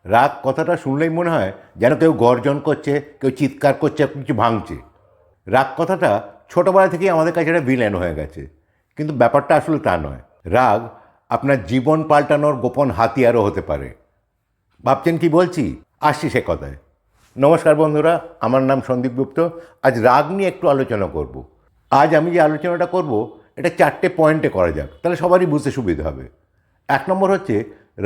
রাগ কথাটা শুনলেই মনে হয় যেন কেউ গর্জন করছে, কেউ চিৎকার করছে, কিছু ভাঙছে। রাগ কথাটা ছোটোবেলা থেকেই আমাদের কাছে একটা ভিলেন হয়ে গেছে, কিন্তু ব্যাপারটা আসলে তা নয়। রাগ আপনার জীবন পাল্টানোর গোপন হাতিয়ারও হতে পারে। ভাবছেন কি বলছি? আসছি সে কথায়। নমস্কার বন্ধুরা, আমার নাম সন্দীপ গুপ্ত। আজ রাগ নিয়ে একটু আলোচনা করব। আজ আমি যে আলোচনাটা করব এটা 4টে পয়েন্টে করা যাক, তাহলে সবারই বুঝতে সুবিধা হবে। 1 নম্বর হচ্ছে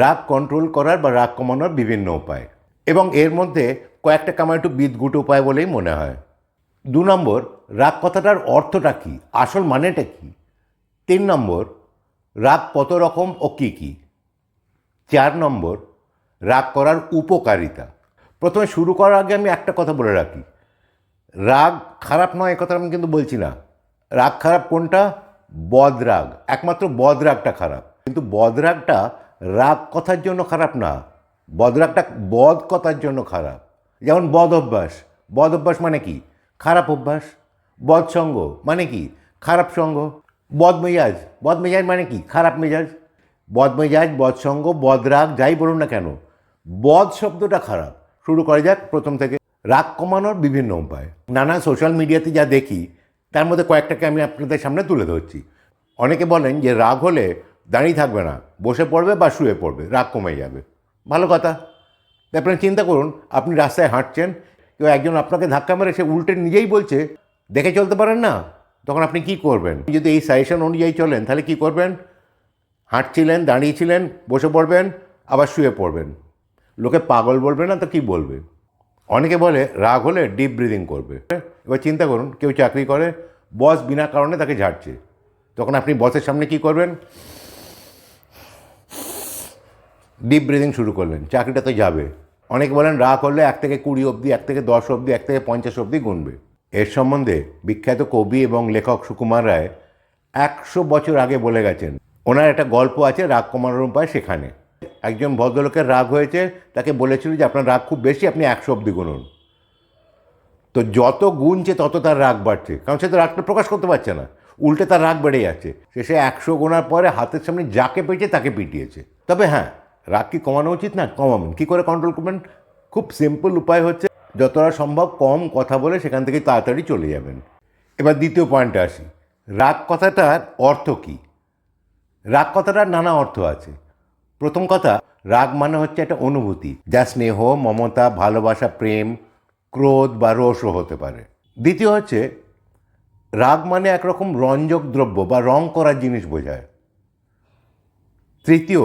রাগ কন্ট্রোল করার বা রাগ কমানোর বিভিন্ন উপায়, এবং এর মধ্যে কয়েকটা আমার একটু বিদঘুট উপায় বলেই মনে হয়। 2 নম্বর, রাগ কথাটার অর্থটা কী, আসল মানেটা কী। 3 নম্বর, রাগ কত রকম ও কী কী। 4 নম্বর, রাগ করার উপকারিতা। প্রথমে শুরু করার আগে আমি একটা কথা বলে রাখি, রাগ খারাপ নয় এ কথা আমি কিন্তু বলছি না। রাগ খারাপ কোনটা? বদরাগ। একমাত্র বদরাগটা খারাপ, কিন্তু বদরাগটা রাগ কথার জন্য খারাপ না, বদরাগটা বদ কথার জন্য খারাপ। যেমন বদ অভ্যাস। বদ অভ্যাস মানে কি? খারাপ অভ্যাস। বদসঙ্গ মানে কি? খারাপ সঙ্গ। বদমেজাজ, বদমেজাজ মানে কি? খারাপ মেজাজ। বদমেজাজ, বদসঙ্গ, বদরাগ, যাই বলুন না কেন, বদ শব্দটা খারাপ। শুরু করা যাক প্রথম থেকে। রাগ কমানোর বিভিন্ন উপায় নানা সোশ্যাল মিডিয়াতে যা দেখি তার মধ্যে কয়েকটাকে আমি আপনাদের সামনে তুলে ধরছি। অনেকে বলেন যে রাগ হলে দাঁড়িয়ে থাকবে না, বসে পড়বে বা শুয়ে পড়বে, রাগ কমে যাবে। ভালো কথা। তারপরে চিন্তা করুন, আপনি রাস্তায় হাঁটছেন, কেউ একজন আপনাকে ধাক্কা মেরে সে উল্টে নিজেই বলছে দেখে চলতে পারেন না, তখন আপনি কি করবেন? যদি এই সাজেশন অনুযায়ী চলেন তাহলে কি করবেন? হাঁটছিলেন, দাঁড়িয়েছিলেন, বসে পড়বেন, আবার শুয়ে পড়বেন। লোকে পাগল বলবে না তো কি বলবে? অনেকে বলে রাগ হলে ডিপ ব্রিদিং করবে। এবার চিন্তা করুন, কেউ চাকরি করে, বস বিনা কারণে তাকে ঝাড়ছে, তখন আপনি বসের সামনে কি করবেন? ডিপ ব্রিদিং শুরু করলেন, চাকরিটা তো যাবে। অনেকে বলেন রাগ হলে 1 থেকে 20 অবধি, 1 থেকে 10 অবধি, 1 থেকে 50 অবধি গুনবে। এর সম্বন্ধে বিখ্যাত কবি এবং লেখক সুকুমার রায় 100 বছর আগে বলে গেছেন। ওনার একটা গল্প আছে রাগ কমানোর উপায়, সেখানে একজন ভদ্রলোকের রাগ হয়েছে, তাকে বলেছিল যে আপনার রাগ খুব বেশি, আপনি 100 অবধি গুনুন। তো যত গুনছে তত তার রাগ বাড়ছে, কারণ সে তো রাগটা প্রকাশ করতে পারছে না, উল্টে তার রাগ বেড়ে যাচ্ছে। শেষে 100 গোনার পরে হাতের সামনে যাকে পেয়েছে তাকে পিটিয়েছে। তবে হ্যাঁ, রাগ কি কমানো উচিত না? কমাবেন। কী করে কন্ট্রোল করবেন? খুব সিম্পল উপায় হচ্ছে যতটা সম্ভব কম কথা বলে সেখান থেকে তাড়াতাড়ি চলে যাবেন। এবার দ্বিতীয় পয়েন্টে আসি, রাগ কথাটার অর্থ কী। রাগ কথাটার নানা অর্থ আছে। প্রথম কথা, রাগ মানে হচ্ছে একটা অনুভূতি, যা স্নেহ, মমতা, ভালোবাসা, প্রেম, ক্রোধ বা রোষও হতে পারে। দ্বিতীয় হচ্ছে, রাগ মানে একরকম রঞ্জক দ্রব্য বা রং করার জিনিস বোঝায়। তৃতীয়,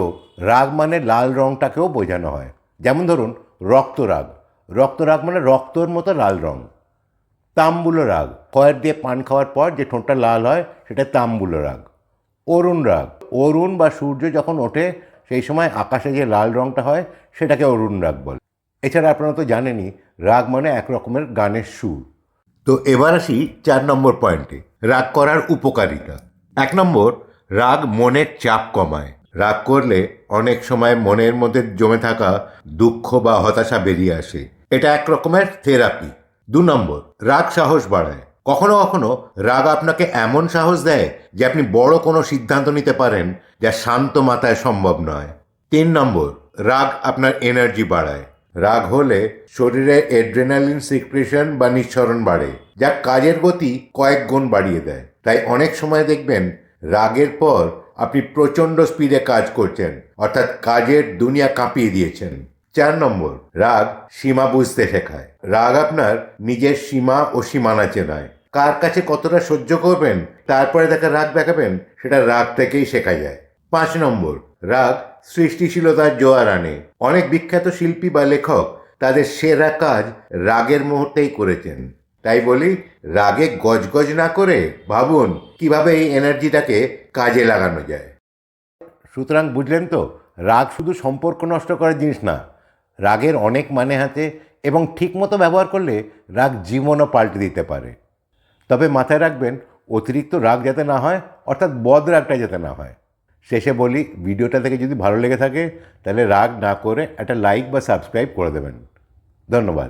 রাগ মানে লাল রংটাকেও বোঝানো হয়। যেমন ধরুন রক্তরাগ। রক্তরাগ মানে রক্তর মতো লাল রং। তাম্বুল রাগ, খয়ের দিয়ে পান খাওয়ার পর যে ঠোঁটটা লাল হয় সেটা তাম্বুল রাগ। অরুণ রাগ, অরুণ বা সূর্য যখন ওঠে সেই সময় আকাশে যে লাল রঙটা হয় সেটাকে অরুণ রাগ বলে। এছাড়া আপনারা তো জানেনই, রাগ মানে এক রকমের গানের সুর। তো এবার আসি 4 নম্বর পয়েন্টে, রাগ করার উপকারিতা। 1 নম্বর, রাগ মনের চাপ কমায়। রাগ করলে অনেক সময় মনের মধ্যে জমে থাকা দুঃখ বা হতাশা বেরিয়ে আসে, এটা এক রকমের থেরাপি। 2 নম্বর, রাগ সাহস বাড়ায়। কখনো কখনো রাগ আপনাকে এমন সাহস দেয় যে আপনি বড় কোনো সিদ্ধান্ত নিতে পারেন, যা শান্ত মাথায় সম্ভব নয়। 3 নম্বর, রাগ আপনার এনার্জি বাড়ায়। রাগ হলে শরীরে অ্যাড্রেনালিন সিক্রেশন বা নিঃসরণ বাড়ে, যা কাজের গতি কয়েক গুণ বাড়িয়ে দেয়। তাই অনেক সময় দেখবেন রাগের পর আপনি প্রচণ্ড স্পিডে কাজ করছেন, অর্থাৎ কাজের দুনিয়া কাঁপিয়ে দিয়েছেন। 4 নম্বর, রাগ সীমা বুঝতে শেখায়। রাগ আপনার নিজের সীমা ও সীমানা চেনায়। কার কাছে কতটা সহ্য করবেন তারপরে তাকে রাগ দেখাবেন, সেটা রাগ থেকেই শেখা যায়। 5 নম্বর, রাগ সৃষ্টিশীলতার জোয়ার আনে। অনেক বিখ্যাত শিল্পী বা লেখক তাদের সেরা কাজ রাগের মুহূর্তেই করেছেন। তাই বলি, রাগে গজগজ না করে ভাবুন কিভাবে এই এনার্জিটাকে কাজে লাগানো যায়। সুতরাং বুঝলেন তো, রাগ শুধু সম্পর্ক নষ্ট করার জিনিস না, রাগের অনেক মানে হাতে, এবং ঠিকমতো ব্যবহার করলে রাগ জীবনও পাল্টে দিতে পারে। তবে মাথায় রাখবেন, অতিরিক্ত রাগ যাতে না হয়, অর্থাৎ বদ রাগটা যাতে না হয়। শেষে বলি, ভিডিওটা থেকে যদি ভালো লেগে থাকে তাহলে রাগ না করে একটা লাইক বা সাবস্ক্রাইব করে দেবেন। ধন্যবাদ।